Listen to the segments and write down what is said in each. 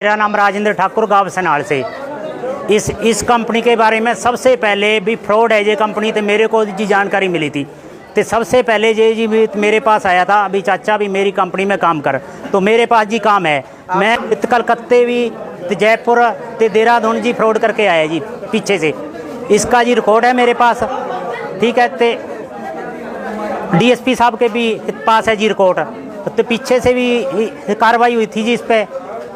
मेरा नाम राजेंद्र ठाकुर गाँव सनाल से। इस कंपनी के बारे में सबसे पहले भी फ्रॉड है ये कंपनी, तो मेरे को जी जानकारी मिली थी। तो सबसे पहले ये जी भी मेरे पास आया था, अभी चाचा भी मेरी कंपनी में काम कर, तो मेरे पास जी काम है। मैं कलकत्ते भी तो जयपुर तो देहरादून जी फ्रॉड करके आया जी पीछे से। इसका जी रिकॉर्ड है मेरे पास, ठीक है। तो डीएसपी साहब के भी पास है जी रिकॉर्ड। तो पीछे से भी कार्रवाई हुई थी जी इस पर,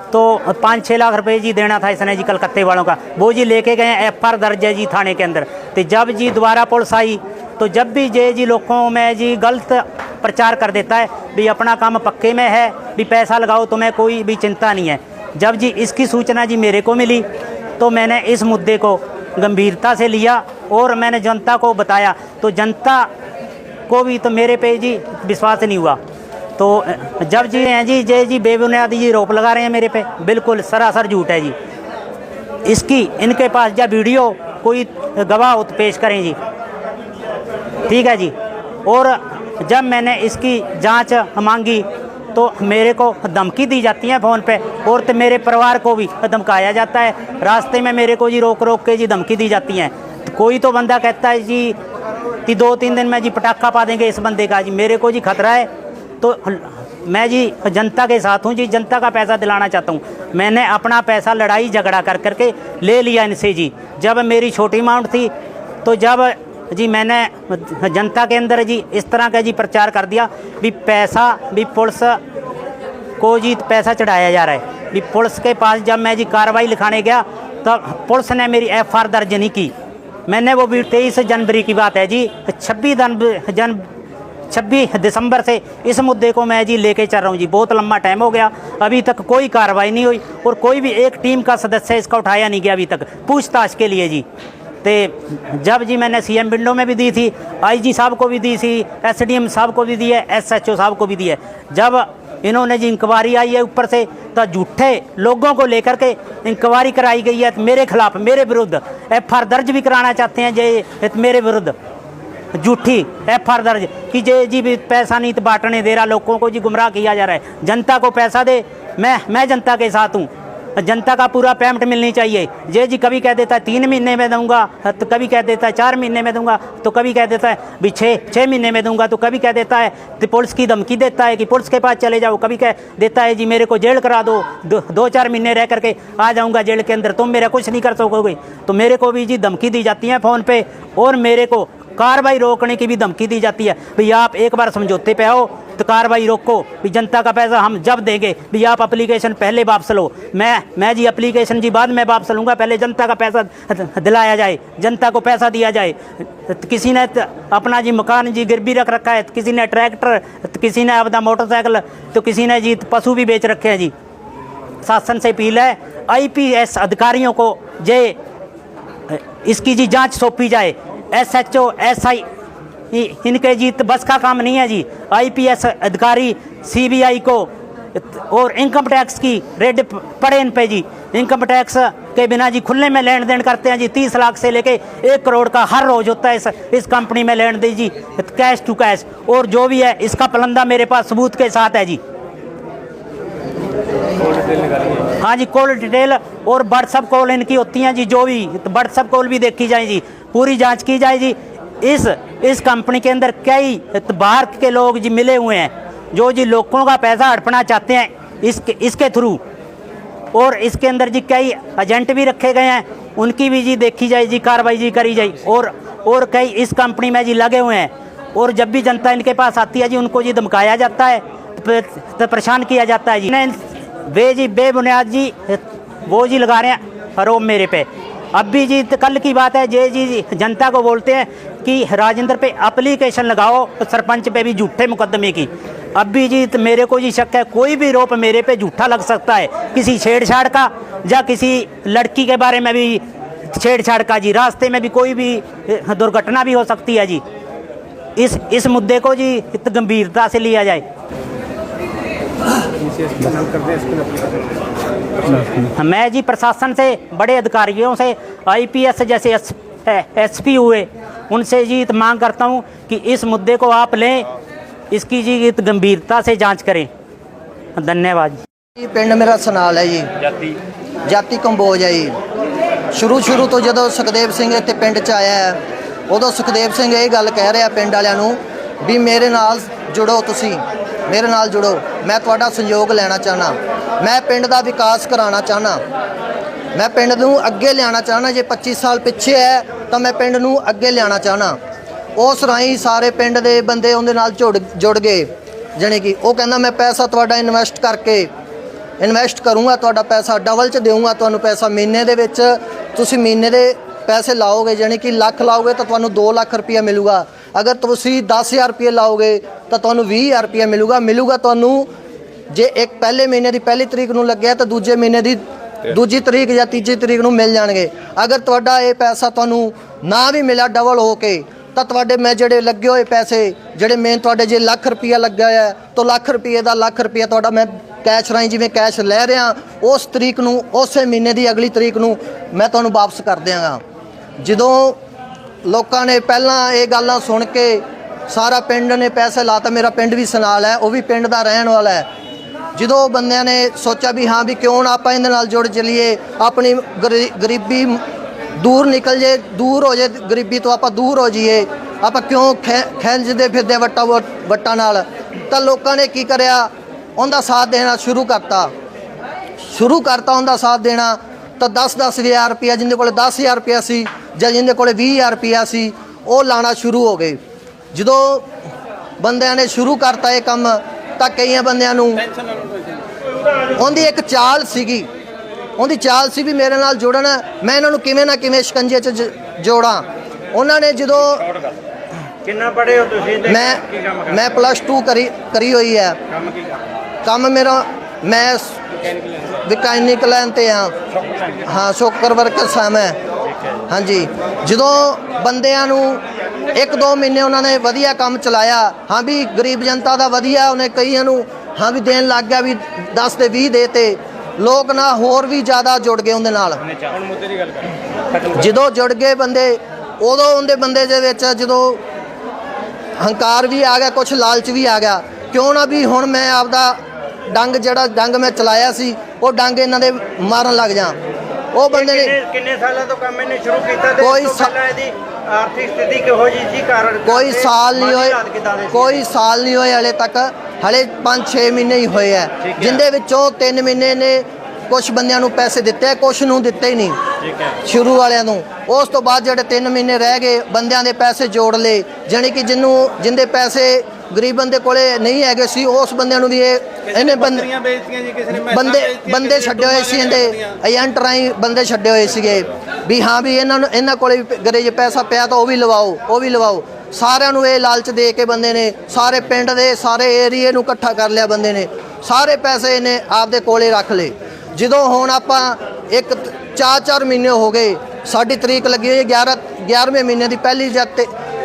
तो 5-6 लाख रुपए जी देना था इसने जी कलकत्ते वालों का, वो जी लेके गए। एफआईआर दर्ज है जी थाने के अंदर। तो जब जी दोबारा पुलिस आई, तो जब भी जे जी लोगों में जी गलत प्रचार कर देता है भी अपना काम पक्के में है, भी पैसा लगाओ तुम्हें कोई भी चिंता नहीं है। जब जी इसकी सूचना जी मेरे को मिली, तो मैंने इस मुद्दे को गंभीरता से लिया और मैंने जनता को बताया। तो जनता को भी तो मेरे पे जी विश्वास नहीं हुआ। तो जब जी हैं जी जय जी बेबुनियादी जी रोप लगा रहे हैं मेरे पे, बिल्कुल सरासर झूठ है जी। इसकी इनके पास जब वीडियो कोई गवाह हो तो पेश करें जी, ठीक है जी। और जब मैंने इसकी जांच मांगी तो मेरे को धमकी दी जाती है फ़ोन पे, और तो मेरे परिवार को भी धमकाया जाता है। रास्ते में मेरे को जी रोक के जी धमकी दी जाती है। तो कोई तो बंदा कहता है जी कि 2-3 दिन में जी पटाखा पा देंगे इस बंदे का जी। मेरे को जी खतरा है, तो मैं जी जनता के साथ हूँ जी, जनता का पैसा दिलाना चाहता हूँ। मैंने अपना पैसा लड़ाई झगड़ा कर करके ले लिया इनसे जी। जब मेरी छोटी अमाउंट थी, तो जब जी मैंने जनता के अंदर जी इस तरह का जी प्रचार कर दिया भी पैसा भी पुलिस को जी पैसा चढ़ाया जा रहा है भी। पुलिस के पास जब मैं जी कार्रवाई लिखाने गया, तब पुलिस ने मेरी एफआईआर दर्ज नहीं की। मैंने वो भी 23 जनवरी की बात है जी, 26 दिसंबर से इस मुद्दे को मैं जी लेके चल रहा हूँ जी। बहुत लंबा टाइम हो गया, अभी तक कोई कार्रवाई नहीं हुई और कोई भी एक टीम का सदस्य इसका उठाया नहीं गया अभी तक पूछताछ के लिए जी। तो जब जी मैंने सीएम विंडो में भी दी थी, आईजी साहब को भी दी थी, एसडीएम साहब को भी दी है, एसएचओ साहब को भी दी है। जब इन्होंने जी इंक्वायरी आई है ऊपर से, तो झूठे लोगों को लेकर के इंक्वायरी कराई गई है मेरे खिलाफ, मेरे विरुद्ध एफआईआर दर्ज भी कराना चाहते हैं जे मेरे विरुद्ध झूठी एफआईआर दर्ज कि जे जी भी पैसा नहीं तो बांटने दे रहा, लोगों को जी गुमराह किया जा रहा है। जनता को पैसा दे, मैं जनता के साथ हूँ, जनता का पूरा पेमेंट मिलनी चाहिए। जे जी कभी कह देता है 3 महीने में दूंगा, तो कभी कह देता है 4 महीने में दूंगा, तो कभी कह देता है भी 6 महीने में दूंगा, तो कभी कह देता है तो पुलिस की धमकी देता है कि पुलिस के पास चले जाओ, कभी कह देता है जी मेरे को जेल करा दो, 2-4 महीने रह करके आ जाऊँगा जेल के अंदर, तुम मेरा कुछ नहीं कर सकोगे। तो मेरे को भी जी धमकी दी जाती है फ़ोन पे, और मेरे को कार्रवाई रोकने की भी धमकी दी जाती है। भैया आप एक बार समझौते पे आओ तो कार्रवाई रोको, भी जनता का पैसा हम जब देंगे, भी आप एप्लीकेशन पहले वापस लो। मैं जी एप्लीकेशन जी बाद में वापस लूँगा, पहले जनता का पैसा दिलाया जाए, जनता को पैसा दिया जाए। किसी ने अपना जी मकान जी गिरवी रख रखा है, किसी ने ट्रैक्टर, किसी ने अपना मोटरसाइकिल, तो किसी ने जी पशु भी बेच रखे हैं जी। शासन से अपील है आईपीएस अधिकारियों को जे इसकी जी जाँच सौंपी जाए। एसएचओ एसआई इनके जी बस का काम नहीं है जी। आईपीएस अधिकारी सीबीआई को और इनकम टैक्स की रेड पड़े इन पे जी। इनकम टैक्स के बिना जी खुले में लेन देन करते हैं जी। 30 लाख से लेके 1 करोड़ का हर रोज होता है इस कंपनी में लेन देन जी, कैश टू कैश। और जो भी है इसका पलंदा मेरे पास सबूत के साथ है जी। हाँ जी, कॉल डिटेल और व्हाट्सअप कॉल इनकी होती हैं जी, जो भी व्हाट्सअप कॉल भी देखी जाए जी, पूरी जांच की जाए जी। इस कंपनी के अंदर कई बाहर के लोग जी मिले हुए हैं जो जी लोगों का पैसा हड़पना चाहते हैं इसके थ्रू, और इसके अंदर जी कई एजेंट भी रखे गए हैं, उनकी भी जी देखी जाए जी, कार्रवाई जी करी जाए। और कई इस कंपनी में जी लगे हुए हैं, और जब भी जनता इनके पास आती है जी उनको जी धमकाया जाता है, तो परेशान किया जाता है जी। वे जी बेबुनियाद जी वो जी लगा रहे हैं आरोप मेरे पे। अब भी जी कल की बात है, जे जी जनता को बोलते हैं कि राजेंद्र पे एप्लीकेशन लगाओ, तो सरपंच पे भी झूठे मुकदमे की। अब भी जी तो मेरे को जी शक है कोई भी आरोप मेरे पे झूठा लग सकता है, किसी छेड़छाड़ का या किसी लड़की के बारे में भी छेड़छाड़ का जी। रास्ते में भी कोई भी दुर्घटना भी हो सकती है जी। इस मुद्दे को जी गंभीरता से लिया जाए। मैं जी प्रशासन से, बड़े अधिकारियों से, आईपीएस जैसे एसपी हुए, उनसे जी मांग करता हूं कि इस मुद्दे को आप लें, इसकी जी गंभीरता से जांच करें। धन्यवाद। ਜੀ ਪਿੰਡ ਮੇਰਾ ਸਨਾਲ ਹੈ ਜੀ, ਜਾਤੀ ਕੰਬੋਜ ਹੈ ਜੀ। ਸ਼ੁਰੂ ਤੋਂ ਜਦੋਂ ਸੁਖਦੇਵ ਸਿੰਘ ਇੱਥੇ ਪਿੰਡ 'ਚ ਆਇਆ ਹੈ, ਉਦੋਂ ਸੁਖਦੇਵ ਸਿੰਘ ਇਹ ਗੱਲ ਕਹਿ ਰਿਹਾ ਪਿੰਡ ਵਾਲਿਆਂ ਨੂੰ ਵੀ ਮੇਰੇ ਨਾਲ ਜੁੜੋ, ਤੁਸੀਂ ਮੇਰੇ ਨਾਲ ਜੁੜੋ, ਮੈਂ ਤੁਹਾਡਾ ਸਹਿਯੋਗ ਲੈਣਾ ਚਾਹਨਾ, ਮੈਂ ਪਿੰਡ ਦਾ ਵਿਕਾਸ ਕਰਾਉਣਾ ਚਾਹਨਾ, ਮੈਂ ਪਿੰਡ ਨੂੰ ਅੱਗੇ ਲਿਆਉਣਾ ਚਾਹਨਾ। ਜੇ 25 ਸਾਲ ਪਿੱਛੇ ਹੈ ਤਾਂ ਮੈਂ ਪਿੰਡ ਨੂੰ ਅੱਗੇ ਲਿਆਉਣਾ ਚਾਹਨਾ। ਉਸ ਰਾਹੀਂ ਸਾਰੇ ਪਿੰਡ ਦੇ ਬੰਦੇ ਉਹਦੇ ਨਾਲ ਜੁੜ ਗਏ। ਜਾਣੀ ਕਿ ਉਹ ਕਹਿੰਦਾ ਮੈਂ ਪੈਸਾ ਤੁਹਾਡਾ ਇਨਵੈਸਟ ਕਰੂੰਗਾ, ਤੁਹਾਡਾ ਪੈਸਾ ਡਬਲ 'ਚ ਦੇਊਂਗਾ ਤੁਹਾਨੂੰ ਪੈਸਾ। ਮਹੀਨੇ ਦੇ ਵਿੱਚ ਤੁਸੀਂ ਮਹੀਨੇ ਦੇ ਪੈਸੇ ਲਾਓਗੇ, ਜਾਣੀ ਕਿ ਲੱਖ ਲਾਓਗੇ ਤਾਂ ਤੁਹਾਨੂੰ 2 ਲੱਖ ਰੁਪਇਆ ਮਿਲੂਗਾ। ਅਗਰ ਤੁਸੀਂ 10,000 ਰੁਪਏ ਲਾਓਗੇ ਤਾਂ ਤੁਹਾਨੂੰ 20,000 ਰੁਪਇਆ ਮਿਲੂਗਾ ਤੁਹਾਨੂੰ। ਜੇ ਇੱਕ ਪਹਿਲੇ ਮਹੀਨੇ ਦੀ ਪਹਿਲੀ ਤਰੀਕ ਨੂੰ ਲੱਗਿਆ ਤਾਂ ਦੂਜੇ ਮਹੀਨੇ ਦੀ ਦੂਜੀ ਤਰੀਕ ਜਾਂ ਤੀਜੀ ਤਰੀਕ ਨੂੰ ਮਿਲ ਜਾਣਗੇ। ਅਗਰ ਤੁਹਾਡਾ ਇਹ ਪੈਸਾ ਤੁਹਾਨੂੰ ਨਾ ਵੀ ਮਿਲਿਆ ਡਬਲ ਹੋ ਕੇ, ਤਾਂ ਤੁਹਾਡੇ ਮੈਂ ਜਿਹੜੇ ਲੱਗੇ ਹੋਏ ਪੈਸੇ ਜਿਹੜੇ ਮੇਨ ਤੁਹਾਡੇ ਜੇ ਲੱਖ ਰੁਪਇਆ ਲੱਗਿਆ ਹੋਇਆ ਤਾਂ ਲੱਖ ਰੁਪਏ ਦਾ ਲੱਖ ਰੁਪਇਆ ਤੁਹਾਡਾ ਮੈਂ ਕੈਸ਼ ਰਾਹੀਂ ਜਿਵੇਂ ਕੈਸ਼ ਲੈ ਰਿਹਾ ਉਸ ਤਰੀਕ ਨੂੰ, ਉਸੇ ਮਹੀਨੇ ਦੀ ਅਗਲੀ ਤਰੀਕ ਨੂੰ ਮੈਂ ਤੁਹਾਨੂੰ ਵਾਪਸ ਕਰ ਦਿਆਂਗਾ। ਜਦੋਂ ਲੋਕਾਂ ਨੇ ਪਹਿਲਾਂ ਇਹ ਗੱਲਾਂ ਸੁਣ ਕੇ ਸਾਰਾ ਪਿੰਡ ਨੇ ਪੈਸੇ ਲਾਤਾ। ਮੇਰਾ ਪਿੰਡ ਵੀ ਸਨਾਲ ਹੈ, ਉਹ ਵੀ ਪਿੰਡ ਦਾ ਰਹਿਣ ਵਾਲਾ ਹੈ। ਜਦੋਂ ਬੰਦਿਆਂ ਨੇ ਸੋਚਿਆ ਵੀ ਹਾਂ ਵੀ ਕਿਉਂ ਨਾ ਆਪਾਂ ਇਹਦੇ ਨਾਲ ਜੁੜ ਚਲੀਏ, ਆਪਣੀ ਗਰੀਬੀ ਦੂਰ ਨਿਕਲ ਜੇ, ਦੂਰ ਹੋ ਜੇ ਗਰੀਬੀ ਤੋਂ, ਆਪਾਂ ਦੂਰ ਹੋ ਜਾਈਏ, ਆਪਾਂ ਕਿਉਂ ਖਿੰਝਦੇ ਫਿਰਦੇ ਵੱਟਾਂ ਨਾਲ। ਤਾਂ ਲੋਕਾਂ ਨੇ ਕੀ ਕਰਿਆ, ਉਹਦਾ ਸਾਥ ਦੇਣਾ ਸ਼ੁਰੂ ਕਰਤਾ ਉਹਦਾ ਸਾਥ ਦੇਣਾ। ਤਾਂ 10,000 ਰੁਪਇਆ, ਜਿੰਦੇ ਕੋਲ 10,000 ਰੁਪਇਆ ਸੀ ਜਾਂ ਜਿੰਦੇ ਕੋਲ 20,000 ਰੁਪਇਆ ਸੀ, ਉਹ ਲਾਣਾ ਸ਼ੁਰੂ ਹੋ ਗਏ। ਜਦੋਂ ਬੰਦਿਆਂ ਨੇ ਸ਼ੁਰੂ ਕਰਤਾ ਇਹ ਕੰਮ ਤਾਂ ਕਈਆਂ ਬੰਦਿਆਂ ਨੂੰ ਉਹਦੀ ਇੱਕ ਚਾਲ ਸੀਗੀ, ਉਹਦੀ ਚਾਲ ਸੀ ਵੀ ਮੇਰੇ ਨਾਲ ਜੁੜਨ, ਮੈਂ ਇਹਨਾਂ ਨੂੰ ਕਿਵੇਂ ਨਾ ਕਿਵੇਂ ਸ਼ਿਕੰਜੇ 'ਚ ਜੋੜਾਂ। ਉਹਨਾਂ ਨੇ ਜਦੋਂ ਕਿੰਨਾ ਪੜ੍ਹੇ ਹੋ ਤੁਸੀਂ? ਮੈਂ +2 ਕਰੀ ਹੋਈ ਹੈ। ਕੰਮ ਮੇਰਾ ਮੈਂ ਮਕੈਨਿਕਲ ਲਾਈਨ ਤੇ ਹਾਂ ਸ਼ੋਕਰ ਵਰਕਰ ਸਾਂ ਮੈਂ। ਹਾਂਜੀ, ਜਦੋਂ ਬੰਦਿਆਂ ਨੂੰ 1-2 ਮਹੀਨੇ ਉਹਨਾਂ ਨੇ ਵਧੀਆ ਕੰਮ ਚਲਾਇਆ, ਹਾਂ ਵੀ ਗਰੀਬ ਜਨਤਾ ਦਾ ਵਧੀਆ, ਉਹਨੇ ਕਈਆਂ ਨੂੰ ਹਾਂ ਵੀ ਦੇਣ ਲੱਗ ਗਿਆ, ਵੀ 10 ਤੇ 20 ਦੇ ਤੇ ਲੋਕ ਨਾ ਹੋਰ ਵੀ ਜ਼ਿਆਦਾ ਜੁੜ ਗਏ ਉਹਦੇ ਨਾਲ। ਜਦੋਂ ਜੁੜ ਗਏ ਬੰਦੇ, ਉਦੋਂ ਉਹਦੇ ਬੰਦੇ ਦੇ ਵਿੱਚ ਜਦੋਂ ਹੰਕਾਰ ਵੀ ਆ ਗਿਆ, ਕੁਛ ਲਾਲਚ ਵੀ ਆ ਗਿਆ। ਕਿਉਂ ਨਾ ਵੀ ਹੁਣ ਮੈਂ ਆਪਦਾ ਡੰਗ ਮੈਂ ਚਲਾਇਆ ਸੀ, ਉਹ ਡੰਗ ਇਹਨਾਂ ਦੇ ਮਾਰਨ ਲੱਗ ਜਾ। ਉਹ ਬੰਦੇ ਨੇ ਕਿੰਨੇ ਸਾਲਾਂ ਤੋਂ ਕੰਮ ਇਹਨੇ ਸ਼ੁਰੂ ਕੀਤਾ ਤੇ ਉਸ ਤੋਂ ਪਹਿਲਾਂ ਇਹਦੀ ਆਰਥਿਕ ਸਥਿਤੀ ਕਿਹੋ ਜਿਹੀ ਸੀ? ਕਾਰਨ ਕੋਈ ਸਾਲ ਨਹੀਂ ਹੋਏ ਹਲੇ ਤੱਕ, ਹਲੇ 5-6 ਮਹੀਨੇ ਹੀ ਹੋਏ ਆ, ਜਿੰਦੇ ਵਿੱਚੋਂ 3 ਮਹੀਨੇ ਨੇ ਕੁਝ ਬੰਦਿਆਂ ਨੂੰ ਪੈਸੇ ਦਿੱਤੇ, ਕੁਝ ਨੂੰ ਦਿੱਤੇ ਹੀ ਨਹੀਂ ਸ਼ੁਰੂ ਵਾਲਿਆਂ ਨੂੰ। ਉਸ ਤੋਂ ਬਾਅਦ ਜਿਹੜੇ 3 ਮਹੀਨੇ ਰਹਿ ਗਏ, ਬੰਦਿਆਂ ਦੇ ਪੈਸੇ ਜੋੜ ਲਏ, ਜਾਣੀ ਕਿ ਜਿੰਦੇ ਪੈਸੇ ਗਰੀਬ ਬੰਦੇ ਕੋਲੇ ਨਹੀਂ ਹੈਗੇ ਸੀ, ਉਸ ਬੰਦਿਆਂ ਨੂੰ ਵੀ ਇਹਨੇ ਬੰਦੇ ਛੱਡੇ ਹੋਏ ਸੀ, ਇਹਦੇ ਏਜੰਟ ਰਾਹੀਂ ਬੰਦੇ ਛੱਡੇ ਹੋਏ ਸੀਗੇ ਵੀ ਹਾਂ ਵੀ ਇਹਨਾਂ ਕੋਲੇ ਵੀ ਗਰੇ ਜੇ ਪੈਸਾ ਪਿਆ ਤਾਂ ਉਹ ਵੀ ਲਵਾਓ। ਸਾਰਿਆਂ ਨੂੰ ਇਹ ਲਾਲਚ ਦੇ ਕੇ ਬੰਦੇ ਨੇ ਸਾਰੇ ਪਿੰਡ ਦੇ ਸਾਰੇ ਏਰੀਏ ਨੂੰ ਇਕੱਠਾ ਕਰ ਲਿਆ। ਬੰਦੇ ਨੇ ਸਾਰੇ ਪੈਸੇ ਇਹਨੇ ਆਪਦੇ ਕੋਲੇ ਰੱਖ ਲਏ। ਜਦੋਂ ਹੁਣ ਆਪਾਂ 4 ਮਹੀਨੇ ਹੋ ਗਏ, ਸਾਡੀ ਤਰੀਕ ਲੱਗੀ ਹੋਈ 11ਵੇਂ ਮਹੀਨੇ ਦੀ ਪਹਿਲੀ ਜਾਂ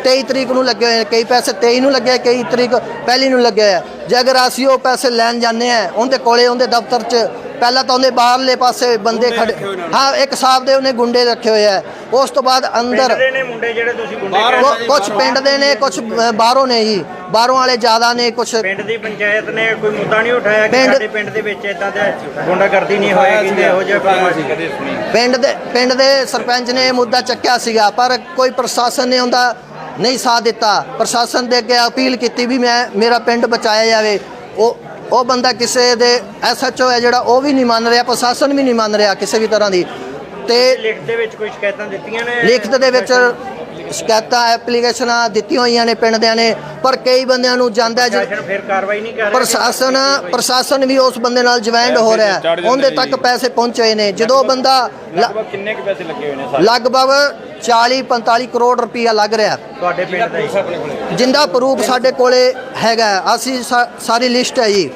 23 ਤਰੀਕ ਨੂੰ ਲੱਗੇ ਹੋਏ, ਕਈ ਪੈਸੇ 23 ਨੂੰ ਲੱਗੇ, ਕਈ ਤਰੀਕ ਪਹਿਲੀ ਨੂੰ ਲੱਗੇ ਆ। ਜੇ ਅਗਰ ਅਸੀਂ ਉਹ ਪੈਸੇ ਲੈਣ ਜਾਂਦੇ ਆ ਉਹਦੇ ਕੋਲੇ, ਉਹਦੇ ਦਫ਼ਤਰ 'ਚ ਪਹਿਲਾਂ ਤਾਂ ਉਹਦੇ ਬਾਹਰਲੇ ਪਾਸੇ ਬੰਦੇ ਖੜੇ, ਹਾਂ ਇੱਕ ਸਾਹਿਬ ਦੇ ਉਹਨੇ ਗੁੰਡੇ ਰੱਖੇ ਹੋਏ ਆ। ਉਸ ਤੋਂ ਬਾਅਦ ਅੰਦਰ ਮੁੰਡੇ ਜਿਹੜੇ ਤੁਸੀਂ ਗੁੰਡੇ ਕੁਝ ਪਿੰਡ ਦੇ ਨੇ, ਕੁਝ ਬਾਹਰੋਂ ਨੇ ਜੀ, ਬਾਹਰੋਂ ਵਾਲੇ ਜ਼ਿਆਦਾ ਨੇ। ਕੁਝ ਪਿੰਡ ਦੀ ਪੰਚਾਇਤ ਨੇ ਕੋਈ ਮੁੱਦਾ ਨਹੀਂ ਉਠਾਇਆ ਕਿ ਸਾਡੇ ਪਿੰਡ ਦੇ ਵਿੱਚ ਇਦਾਂ ਦਾ ਗੁੰਡਾਗਰਦੀ ਨਹੀਂ ਹੋਏਗੀ, ਇਹੋ ਜਿਹਾ? ਪਿੰਡ ਦੇ ਸਰਪੰਚ ਨੇ ਇਹ ਮੁੱਦਾ ਚੱਕਿਆ ਸੀਗਾ, ਪਰ ਕੋਈ ਪ੍ਰਸ਼ਾਸਨ ਨੇ ਉਹਦਾ ਨਹੀਂ ਸਾਥ ਦਿੱਤਾ। ਪ੍ਰਸ਼ਾਸਨ ਦੇ ਅੱਗੇ ਅਪੀਲ ਕੀਤੀ ਵੀ ਮੇਰਾ ਪਿੰਡ ਬਚਾਇਆ ਜਾਵੇ। ਉਹ ਬੰਦਾ ਕਿਸੇ ਦੇ SHO ਹੈ ਜਿਹੜਾ, ਉਹ ਵੀ ਨਹੀਂ ਮੰਨ ਰਿਹਾ, ਪ੍ਰਸ਼ਾਸਨ ਵੀ ਨਹੀਂ ਮੰਨ ਰਿਹਾ ਕਿਸੇ ਵੀ ਤਰ੍ਹਾਂ ਦੀ। ਤੇ ਲਿਖਤ ਦੇ ਵਿੱਚ ਕੋਈ ਸ਼ਿਕਾਇਤਾਂ ਦਿੱਤੀਆਂ ਨੇ? ਲਿਖਤ ਦੇ ਵਿੱਚ ਸ਼ਿਕਾਇਤਾਂ ਐਪਲੀਕੇਸ਼ਨਾਂ ਦਿੱਤੀਆਂ ਹੋਈਆਂ ਨੇ ਪਿੰਡ ਨੇ, ਪਰ ਕਈ ਬੰਦਿਆਂ ਨੂੰ ਜਾਂਦਾ ਫਿਰ ਕਾਰਵਾਈ ਨਹੀਂ ਕਰ ਰਿਹਾ। ਪ੍ਰਸ਼ਾਸਨ ਵੀ ਉਸ ਬੰਦੇ ਨਾਲ ਜੁਆਇੰਟ ਹੋ ਰਿਹਾ, ਉਹਦੇ ਤੱਕ ਪੈਸੇ ਪਹੁੰਚੇ ਨੇ। ਜਦੋਂ ਬੰਦਾ ਕਿੰਨੇ ਕੁ ਪੈਸੇ ਲੱਗੇ ਹੋਏ ਨੇ? ਲਗਭਗ 40-45 ਕਰੋੜ ਰੁਪਇਆ ਲੱਗ ਰਿਹਾ ਤੁਹਾਡੇ ਪਿੰਡ ਦਾ? ਜਿੰਦਾ ਪ੍ਰੂਫ ਸਾਡੇ ਕੋਲੇ ਹੈਗਾ, ਅਸੀਂ ਸਾਰੀ ਲਿਸਟ ਹੈ ਜੀ,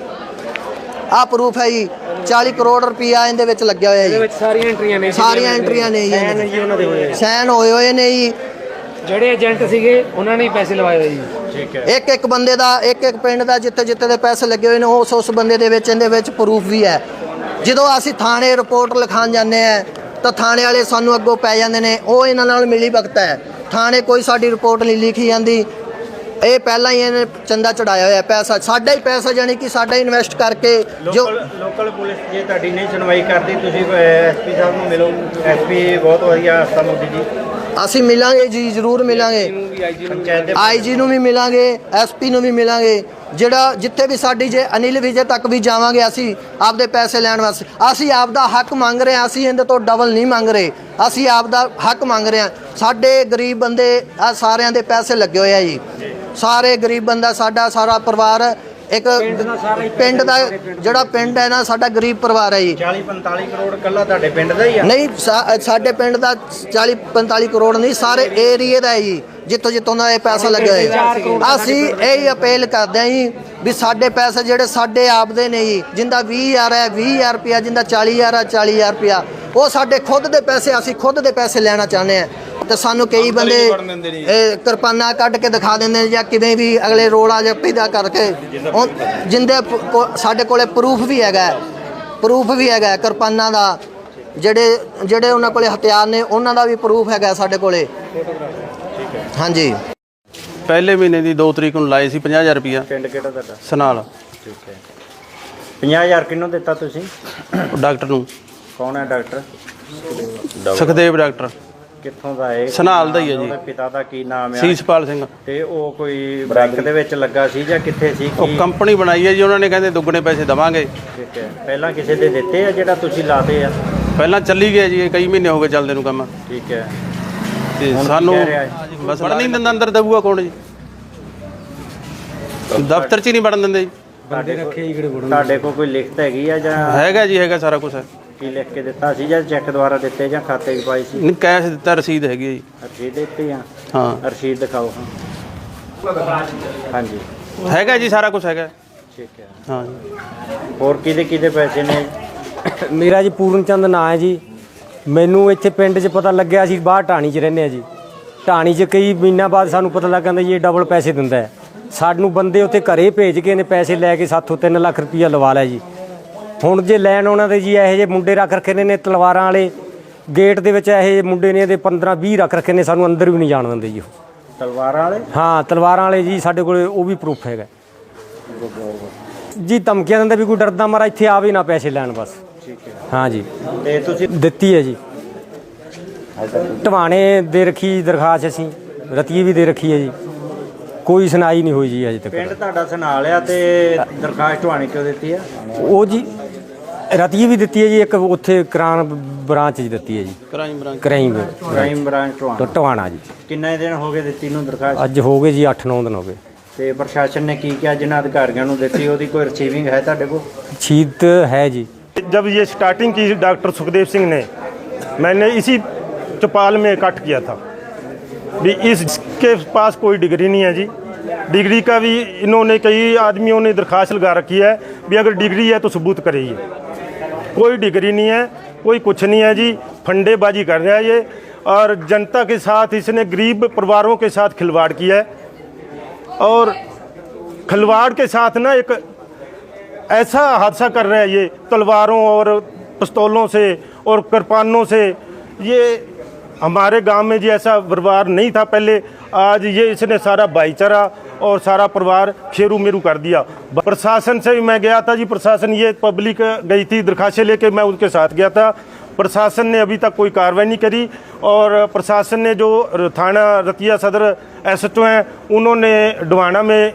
ਆਹ ਪ੍ਰੂਫ ਹੈ ਜੀ। 40 ਕਰੋੜ ਰੁਪਇਆ ਇਹਦੇ ਵਿੱਚ ਲੱਗਿਆ ਹੋਇਆ ਜੀ। ਸਾਰੀਆਂ ਐਂਟਰੀਆਂ ਨੇ ਜੀ, ਉਹਨਾਂ ਦੇ ਸਾਈਨ ਹੋਏ ਨੇ ਜੀ। ਜਿਹੜੇ ਏਜੰਟ ਸੀਗੇ ਉਹਨਾਂ ਨੇ ਹੀ ਪੈਸੇ ਲਵਾਏ ਹੋਏ ਜੀ। ਠੀਕ ਹੈ। ਇੱਕ ਬੰਦੇ ਦਾ, ਇੱਕ ਪਿੰਡ ਦਾ ਜਿੱਥੇ ਦੇ ਪੈਸੇ ਲੱਗੇ ਹੋਏ ਨੇ, ਉਸ ਬੰਦੇ ਦੇ ਵਿੱਚ ਇਹਦੇ ਵਿੱਚ ਪ੍ਰੂਫ ਵੀ ਹੈ। ਜਦੋਂ ਅਸੀਂ ਥਾਣੇ ਰਿਪੋਰਟ ਲਿਖਾਉਣ ਜਾਂਦੇ ਆ ਤਾਂ ਥਾਣੇ ਵਾਲੇ ਸਾਨੂੰ ਅੱਗੋਂ ਪੈ ਜਾਂਦੇ ਨੇ, ਉਹ ਇਹਨਾਂ ਨਾਲ ਮਿਲੀ ਭਗਤ ਹੈ। ਥਾਣੇ ਕੋਈ ਸਾਡੀ ਰਿਪੋਰਟ ਨਹੀਂ ਲਿਖੀ ਜਾਂਦੀ, ਇਹ ਪਹਿਲਾਂ ਹੀ ਇਹਨੇ ਚੰਦਾ ਚੜਾਇਆ ਹੋਇਆ ਪੈਸਾ, ਸਾਡਾ ਹੀ ਪੈਸਾ, ਯਾਨੀ ਕਿ ਸਾਡਾ ਇਨਵੈਸਟ ਕਰਕੇ ਜੋ ਲੋਕਲ ਪੁਲਿਸ ਜੇ ਤੁਹਾਡੀ ਨਹੀਂ ਸੁਣਵਾਈ ਕਰਦੀ, ਤੁਸੀਂ ਐਸਪੀ ਸਾਹਿਬ ਨੂੰ ਮਿਲੋ। ਐਸਪੀ ਬਹੁਤ ਵਧੀਆ ਹਸਤਾ ਮੋਦੀ ਜੀ। ਅਸੀਂ ਮਿਲਾਂਗੇ ਜੀ, ਜ਼ਰੂਰ ਮਿਲਾਂਗੇ। ਪੰਚਾਇਤ ਦੇ IG ਨੂੰ ਵੀ ਮਿਲਾਂਗੇ, SP ਨੂੰ ਵੀ ਮਿਲਾਂਗੇ। ਜਿਹੜਾ ਜਿੱਥੇ ਵੀ ਸਾਡੀ, ਜੇ ਅਨਿਲ ਵਿਜੇ ਤੱਕ ਵੀ ਜਾਵਾਂਗੇ ਅਸੀਂ ਆਪਦੇ ਪੈਸੇ ਲੈਣ ਵਾਸਤੇ। ਅਸੀਂ ਆਪਦਾ ਹੱਕ ਮੰਗ ਰਹੇ ਹਾਂ, ਅਸੀਂ ਇਹਦੇ ਤੋਂ ਡਬਲ ਨਹੀਂ ਮੰਗ ਰਹੇ, ਅਸੀਂ ਆਪਦਾ ਹੱਕ ਮੰਗ ਰਹੇ ਹਾਂ। ਸਾਡੇ ਗਰੀਬ ਬੰਦੇ ਆ ਸਾਰਿਆਂ ਦੇ ਪੈਸੇ ਲੱਗੇ ਹੋਏ ਆ ਜੀ, ਸਾਰੇ ਗਰੀਬ ਬੰਦਾ, ਸਾਡਾ ਸਾਰਾ ਪਰਿਵਾਰ ਇੱਕ ਪਿੰਡ ਦਾ, ਜਿਹੜਾ ਪਿੰਡ ਹੈ ਨਾ ਸਾਡਾ ਗਰੀਬ ਪਰਿਵਾਰ ਹੈ ਜੀ। 40-45 ਕਰੋੜ ਕੱਲਾ ਤੁਹਾਡੇ ਪਿੰਡ ਦਾ ਹੀ ਆ? ਨਹੀਂ, ਸਾਡੇ ਪਿੰਡ ਦਾ 40-45 ਕਰੋੜ ਨਹੀਂ, ਸਾਰੇ ਏਰੀਏ ਦਾ ਹੈ ਜੀ, ਜਿੱਥੋਂ ਦਾ ਇਹ ਪੈਸਾ ਲੱਗਿਆ ਹੋਇਆ। ਅਸੀਂ ਇਹ ਅਪੀਲ ਕਰਦੇ ਹਾਂ ਜੀ ਵੀ ਸਾਡੇ ਪੈਸੇ ਜਿਹੜੇ ਸਾਡੇ ਆਪਦੇ ਨੇ ਜੀ, ਜਿੰਦਾ 20,000 ਹੈ 20,000 ਰੁਪਇਆ, ਜਿੰਦਾ 40,000 ਹੈ 40,000 ਰੁਪਇਆ, ਉਹ ਸਾਡੇ ਖੁਦ ਦੇ ਪੈਸੇ, ਅਸੀਂ ਖੁਦ ਦੇ ਪੈਸੇ ਲੈਣਾ ਚਾਹੁੰਦੇ ਹਾਂ। ਤੇ ਸਾਨੂੰ ਕਈ ਬੰਦੇ ਕਿਰਪਾਨਾਂ ਕੱਢ ਕੇ ਦਿਖਾ ਦਿੰਦੇ ਨੇ ਜਾਂ ਕਿਵੇਂ ਵੀ ਅਗਲੇ ਰੋਲਾ ਜਾਂ ਪੈਦਾ ਕਰਕੇ, ਜਿੰਦੇ ਸਾਡੇ ਕੋਲੇ ਪ੍ਰੂਫ ਵੀ ਹੈਗਾ ਕਿਰਪਾਨਾਂ ਦਾ, ਜਿਹੜੇ ਉਹਨਾਂ ਕੋਲੇ ਹਥਿਆਰ ਨੇ ਉਹਨਾਂ ਦਾ ਵੀ ਪ੍ਰੂਫ ਹੈਗਾ ਸਾਡੇ ਕੋਲੇ। ਹਾਂਜੀ, ਪਹਿਲੇ ਮਹੀਨੇ ਦੀ 2 ਤਰੀਕ ਨੂੰ ਲਾਏ ਸੀ 50,000 ਰੁਪਇਆ। ਪਿੰਡ ਕਿਹੜਾ ਤੁਹਾਡਾ? ਸਨਾਲ। ਠੀਕ ਹੈ। 50,000 ਕਿਹਨੂੰ ਦਿੱਤਾ ਤੁਸੀਂ? ਡਾਕਟਰ ਨੂੰ। ਕੌਣ ਹੈ ਡਾਕਟਰ? ਸੁਖਦੇਵ ਡਾਕਟਰ। ਕਿੱਥੋਂ ਦਾ ਹੈ? ਸਨਾਲ ਦਾ ਹੀ ਹੈ ਜੀ। ਉਹਦੇ ਪਿਤਾ ਦਾ ਕੀ ਨਾਮ ਹੈ? ਸੀਸਪਾਲ ਸਿੰਘ। ਤੇ ਉਹ ਕੋਈ ਬੈਂਕ ਦੇ ਵਿੱਚ ਲੱਗਾ ਸੀ ਜਾਂ ਕਿੱਥੇ ਸੀ? ਉਹ ਕੰਪਨੀ ਬਣਾਈ ਹੈ ਜੀ, ਉਹਨਾਂ ਨੇ ਕਹਿੰਦੇ ਦੁੱਗਣੇ ਪੈਸੇ ਦੇਵਾਂਗੇ। ਠੀਕ ਹੈ। ਪਹਿਲਾਂ ਕਿਸੇ ਦੇ ਦਿੱਤੇ ਆ ਜਿਹੜਾ ਤੁਸੀਂ ਲਾਦੇ ਆ? ਪਹਿਲਾਂ ਚੱਲੀ ਗਿਆ ਜੀ, ਕਈ ਮਹੀਨੇ ਹੋ ਗਏ ਚੱਲਦੇ ਨੂੰ ਕੰਮ। ਠੀਕ ਹੈ। ਤੇ ਹੁਣ ਕੀ ਸਾਨੂੰ ਕਹਿ ਰਿਹਾ ਹੈ? ਬਸ ਵੜਨ ਨਹੀਂ ਦਿੰਦਾ, ਅੰਦਰ ਦਊਗਾ ਕੌਣ ਜੀ? ਦਫ਼ਤਰ 'ਚ ਹੀ ਨਹੀਂ ਵੜਨ ਦਿੰਦੇ ਜੀ। ਤੁਹਾਡੇ ਕੋਲ ਕੋਈ ਲਿਖਤ ਹੈਗੀ ਆ ਜਾਂ? ਹੈਗਾ ਜੀ, ਹੈਗਾ, ਸਾਰਾ ਕੁਝ ਹੈ। ਕੀ ਲਿਖ ਕੇ ਦਿੱਤਾ ਸੀ ਜਾਂ ਚੈੱਕ ਦੁਆਰਾ ਦਿੱਤੇ ਜਾਂ ਖਾਤੇ 'ਚ ਪਾਈ ਸੀ? ਨਹੀਂ, ਕੈਸ਼ ਦਿੱਤਾ, ਰਸੀਦ ਹੈਗੀ ਹੈ ਜੀ। ਰਸੀਦ ਦਿੱਤੀ ਆ? ਹਾਂ, ਰਸੀਦ ਦਿਖਾਓ। ਹਾਂਜੀ, ਹੈਗਾ ਜੀ, ਸਾਰਾ ਕੁਝ ਹੈਗਾ। ਠੀਕ ਹੈ। ਹਾਂ ਜੀ। ਹੋਰ ਕਿਹਦੇ ਪੈਸੇ ਨੇ? ਮੇਰਾ ਜੀ ਪੂਰਨ ਚੰਦ ਨਾਂ ਹੈ ਜੀ। ਮੈਨੂੰ ਇੱਥੇ ਪਿੰਡ 'ਚ ਪਤਾ ਲੱਗਿਆ, ਸੀ ਬਾਹਰ ਢਾਣੀ 'ਚ ਰਹਿੰਦੇ ਆ ਜੀ। ਢਾਣੀ 'ਚ ਕਈ ਮਹੀਨਿਆਂ ਬਾਅਦ ਸਾਨੂੰ ਪਤਾ ਲੱਗ ਜਾਂਦਾ ਜੀ ਇਹ ਡਬਲ ਪੈਸੇ ਦਿੰਦਾ ਹੈ। ਸਾਨੂੰ ਬੰਦੇ ਉੱਥੇ ਘਰੇ ਭੇਜ ਕੇ ਨੇ ਪੈਸੇ ਲੈ ਕੇ ਸਾਥੋਂ 3 ਲੱਖ ਰੁਪਈਆ ਲਵਾ ਲਿਆ ਜੀ। ਹੁਣ ਜੇ ਲੈਣ ਉਹਨਾਂ ਦੇ ਜੀ ਇਹੋ ਜਿਹੇ ਮੁੰਡੇ ਰੱਖ ਰੱਖੇ ਨੇ ਤਲਵਾਰਾਂ ਵਾਲੇ, ਗੇਟ ਦੇ ਵਿੱਚ ਇਹੋ ਜਿਹੇ ਮੁੰਡੇ ਨੇ ਇਹਦੇ 15-20 ਰੱਖ ਰੱਖੇ ਨੇ, ਸਾਨੂੰ ਅੰਦਰ ਵੀ ਨਹੀਂ ਜਾਣ ਦਿੰਦੇ ਜੀ। ਉਹ ਤਲਵਾਰਾਂ ਵਾਲੇ? ਹਾਂ, ਤਲਵਾਰਾਂ ਵਾਲੇ ਜੀ, ਸਾਡੇ ਕੋਲ ਉਹ ਵੀ ਪ੍ਰੂਫ ਹੈਗਾ ਜੀ। ਧਮਕੀਆਂ ਦਿੰਦੇ ਵੀ ਕੋਈ ਡਰਦਾ ਮਾਰਾ ਇੱਥੇ ਆਵੇ ਨਾ ਪੈਸੇ ਲੈਣ ਬਸ। ਠੀਕ ਹੈ। ਹਾਂ ਜੀ, ਤੇ ਤੁਸੀਂ ਦਿੱਤੀ ਹੈ ਜੀ। ਢਵਾਣੇ ਦੇ ਰੱਖੀ ਦਰਖਾਸਤ, ਅਸੀਂ ਰਤੀਏ ਵੀ ਦੇ ਰੱਖੀ ਹੈ ਜੀ, ਕੋਈ ਸੁਣਾਈ ਨਹੀਂ ਹੋਈ ਜੀ ਅਜੇ ਤੱਕ। ਪਿੰਡ ਤੁਹਾਡਾ ਸਨਾਲ ਆ ਤੇ ਦਰਖਾਸਤ ਢਵਾਣੀ ਕਿਉਂ ਦਿੱਤੀ ਆ? ਉਹ ਜੀ ਰਤੀਏ ਵੀ ਦਿੱਤੀ ਹੈ ਜੀ, ਇੱਕ ਉੱਥੇ ਕ੍ਰਾਈਮ ਬ੍ਰਾਂਚ 'ਚ ਦਿੱਤੀ ਹੈ ਜੀ। ਕ੍ਰਾਈਮ ਬ੍ਰਾਂਚ ਢਵਾਣਾ ਜੀ। ਕਿੰਨੇ ਦਿਨ ਹੋ ਗਏ ਦਿੱਤੀ ਨੂੰ ਦਰਖਾਸਤ? ਅੱਜ ਹੋ ਗਏ ਜੀ 8-9 ਦਿਨ ਹੋ ਗਏ। ਤੇ ਪ੍ਰਸ਼ਾਸਨ ਨੇ ਕੀ ਕਿਹਾ ਜਿਨ੍ਹਾਂ ਅਧਿਕਾਰੀਆਂ ਨੂੰ ਦਿੱਤੀ? ਉਹਦੀ ਕੋਈ ਰਿਸੀਵਿੰਗ ਹੈ ਤੁਹਾਡੇ ਕੋਲ? ਛੀਤ ਹੈ जी। जब ये स्टार्टिंग की डॉक्टर सुखदेव सिंह ने, मैंने इसी चौपाल में कट किया था भी इसके पास कोई डिग्री नहीं है जी। डिग्री का भी इन्होंने कई आदमियों ने दरख्वास्त लगा रखी है भी अगर डिग्री है तो सबूत करिए। कोई डिग्री नहीं है, कोई कुछ नहीं है जी, फंडेबाजी कर रहा है ये। और जनता के साथ इसने गरीब परिवारों के साथ खिलवाड़ किया है और खिलवाड़ के साथ ना एक ऐसा हादसा कर रहे हैं ये तलवारों और पिस्तौलों से और कृपानों से। ये हमारे गांव में जी ऐसा व्यवहार नहीं था पहले। आज ये इसने सारा भाईचारा और सारा परिवार खेरू मेरू कर दिया। प्रशासन से भी मैं गया था जी, प्रशासन ये पब्लिक गई थी दरखास्तें लेके, मैं उनके साथ गया था। प्रशासन ने अभी तक कोई कार्रवाई नहीं करी और प्रशासन ने जो थाना रतिया सदर SHO हैं उन्होंने ढवाना में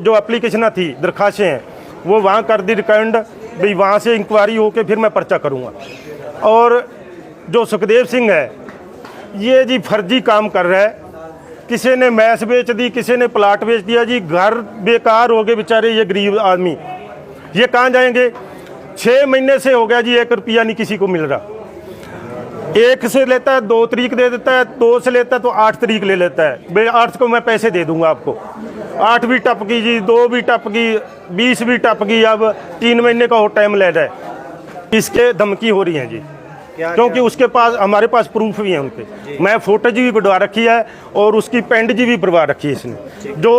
जो एप्लीकेशन थी, दरखास्तें हैं, वो वहाँ कर दी रिकमेंड भाई वहाँ से इंक्वायरी होके फिर मैं पर्चा करूँगा। और जो सुखदेव सिंह है ये जी फर्जी काम कर रहा है। किसी ने मैस बेच दी, किसी ने प्लाट बेच दिया जी, घर बेकार हो गए बेचारे ये गरीब आदमी। ये कहाँ जाएंगे? 6 महीने से हो गया जी, 1 रुपया नहीं किसी को मिल रहा। 1 से लेता है 2 तारीख दे देता है, 2 से लेता है तो 8 तारीख ले लेता है। भाई 8 को मैं पैसे दे दूंगा आपको। 8 भी टप गई जी, 2 भी टप गई, 20 भी टप गई, अब 3 महीने का और टाइम ले रहा है। इसके धमकी हो रही है जी, क्योंकि उसके पास, हमारे पास प्रूफ भी है उनके। मैं फोटो जी भी बढ़वा रखी है और उसकी पेंट जी भी बढ़वा रखी है इसने। जो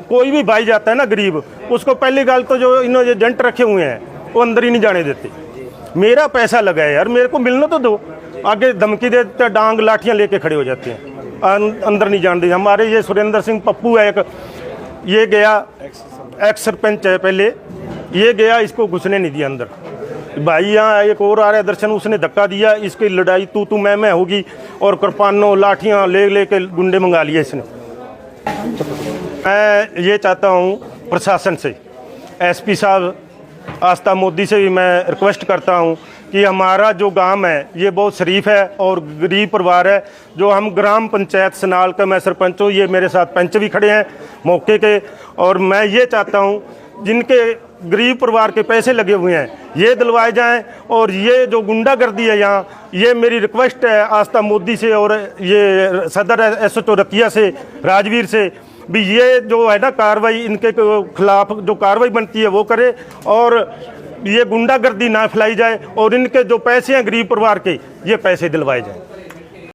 कोई भी भाई जाता है ना गरीब, उसको पहली गल तो जो इन्होंने एजेंट रखे हुए हैं वो अंदर ही नहीं जाने देते। मेरा पैसा लगा है यार, मेरे को मिलना तो दो। आगे धमकी देते, डांग लाठियाँ लेके खड़े हो जाते हैं। अंदर नहीं जान दी। हमारे ये सुरेंद्र सिंह पप्पू है एक, ये गया एक्स सरपंच है पहले, ये गया, इसको घुसने नहीं दिया अंदर। भाई यहाँ एक और आ रहा है दर्शन, उसने धक्का दिया, इसकी लड़ाई तू मैं होगी और कृपानों लाठियाँ ले के गुंडे मंगा लिए इसने। मैं ये चाहता हूँ प्रशासन से, एसपी साहब आस्था मोदी से भी मैं रिक्वेस्ट करता हूँ कि हमारा जो गांव है ये बहुत शरीफ है और गरीब परिवार है। जो हम ग्राम पंचायत सनाल का मैं सरपंच हूँ, ये मेरे साथ पंच भी खड़े हैं मौके के, और मैं ये चाहता हूँ जिनके गरीब परिवार के पैसे लगे हुए हैं ये दिलवाए जाएं, और ये जो गुंडागर्दी है यहाँ, ये मेरी रिक्वेस्ट है आस्था मोदी से और ये सदर एसएचओ रतिया से, राजवीर से भी, ये जो है ना कार्रवाई इनके खिलाफ जो कार्रवाई बनती है वो करे, और ये गुंडागर्दी ना फैलाई जाए, और इनके जो पैसे हैं गरीब परिवार के, ये पैसे दिलवाए जाएं।